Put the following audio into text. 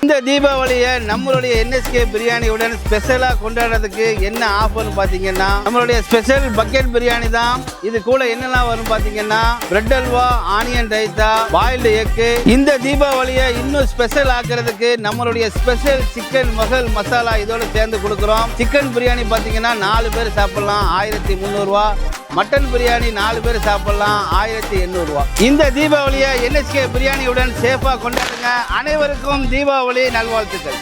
இந்த தீபாவளியை நம்மளுடைய NSK பிரியாணியுடன் ஸ்பெஷலாக கொண்டாடுறதுக்கு என்ன ஆஃபர்னு பார்த்தீங்கன்னா நம்மளுடைய ஸ்பெஷல் பக்கெட் பிரியாணி தான். இது கூட என்னெல்லாம் வரும் பார்த்தீங்கன்னா bread halwa, onion raita, boiled egg. இந்த தீபாவளியை இன்னும் ஸ்பெஷல் ஆக்குறதுக்கு நம்மளுடைய ஸ்பெஷல் சிக்கன் மசால் மசாலா இதோட சேர்ந்து கொடுக்குறோம். சிக்கன் பிரியாணி பார்த்தீங்கன்னா 4 பேர் சாப்பிடலாம், 1300 ரூபா. மட்டன் பிரியாணி 4 பேர் சாப்பிடலாம், 1800 ரூபா. இந்த தீபாவளியை NSK பிரியாணியுடன் சேஃபாக கொண்டாடுங்க. அனைவருக்கும் தீபாவளி நல்வாழ்த்துக்கள்.